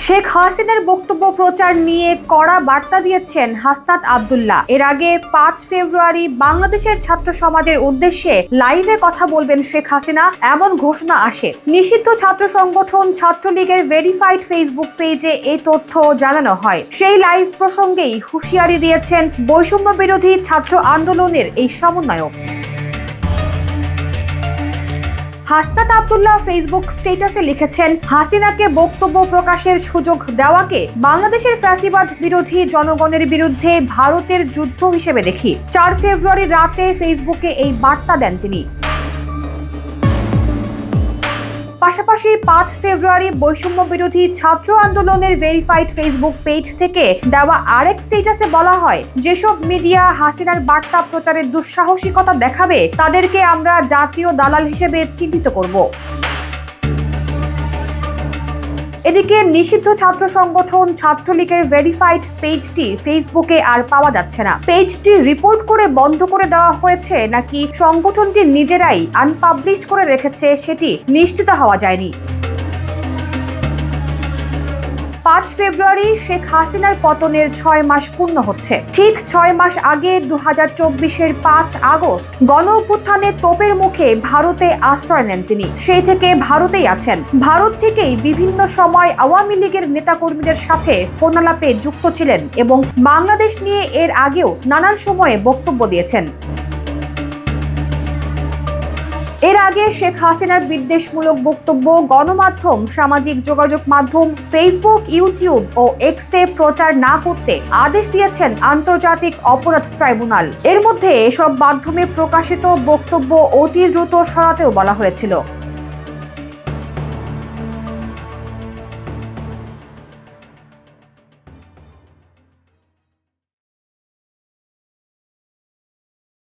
শেখ হাসিনার বক্তব্য প্রচার নিয়ে কড়া বার্তা দিয়েছেন হাসনাত আব্দুল্লাহ। এর আগে 5 ফেব্রুয়ারি বাংলাদেশের ছাত্র সমাজের উদ্দেশ্যে লাইভে কথা বলবেন শেখ হাসিনা, এমন ঘোষণা আসে। নিষিদ্ধ ছাত্র সংগঠন ছাত্রলীগের ভেরিফাইড ফেসবুক পেজে এই তথ্য জানানো হয়। সেই লাইভ প্রসঙ্গেই হুঁশিয়ারি দিয়েছেন বৈষম্য বিরোধী ছাত্র আন্দোলনের এই সমন্বয়ক। হাসনাত আব্দুল্লাহ ফেসবুক স্ট্যাটাসে লিখেছেন, হাসিনাকে বক্তব্য প্রকাশের সুযোগ দেওয়াকে বাংলাদেশের ফ্যাসিবাদ বিরোধী জনগণের বিরুদ্ধে ভারতের যুদ্ধ হিসেবে দেখি। 4 ফেব্রুয়ারি রাতে ফেসবুকে এই বার্তা দেন তিনি। পাশাপাশি 5 ফেব্রুয়ারি বৈষম্য বিরোধী ছাত্র আন্দোলনের ভেরিফাইড ফেসবুক পেজ থেকে দেওয়া আরেক স্ট্যাটাসে বলা হয়, যেসব মিডিয়া হাসিনার বার্তা প্রচারের দুঃসাহসিকতা দেখাবে তাদেরকে আমরা জাতীয় দালাল হিসেবে চিহ্নিত করব। এদিকে নিষিদ্ধ ছাত্র সংগঠন ছাত্রলীগের ভেরিফাইড পেজটি ফেসবুকে আর পাওয়া যাচ্ছে না। পেজটি রিপোর্ট করে বন্ধ করে দেওয়া হয়েছে নাকি সংগঠনটি নিজেরাই আনপাবলিশড করে রেখেছে সেটি নিশ্চিত হওয়া যায়নি। 5 ফেব্রুয়ারি শেখ হাসিনার পতনের 6 মাস পূর্ণ হচ্ছে। ঠিক 6 মাস আগে 2024-এর 5 আগস্ট গণ অভ্যুত্থানে তোপের মুখে ভারতে আশ্রয় নেন তিনি। সেই থেকে ভারতেই আছেন। ভারত থেকেই বিভিন্ন সময় আওয়ামী লীগের নেতাকর্মীদের সাথে ফোনালাপে যুক্ত ছিলেন এবং বাংলাদেশ নিয়ে এর আগেও নানান সময়ে বক্তব্য দিয়েছেন। এর আগে শেখ হাসিনার বিদ্বেষমূলক বক্তব্য গণমাধ্যম, সামাজিক যোগাযোগ মাধ্যম, ফেসবুক, ইউটিউব ও এক্সে প্রচার না করতে আদেশ দিয়েছেন আন্তর্জাতিক অপরাধ ট্রাইব্যুনাল। এর মধ্যে এসব মাধ্যমে প্রকাশিত বক্তব্য অতি দ্রুত সরাতেও বলা হয়েছিল।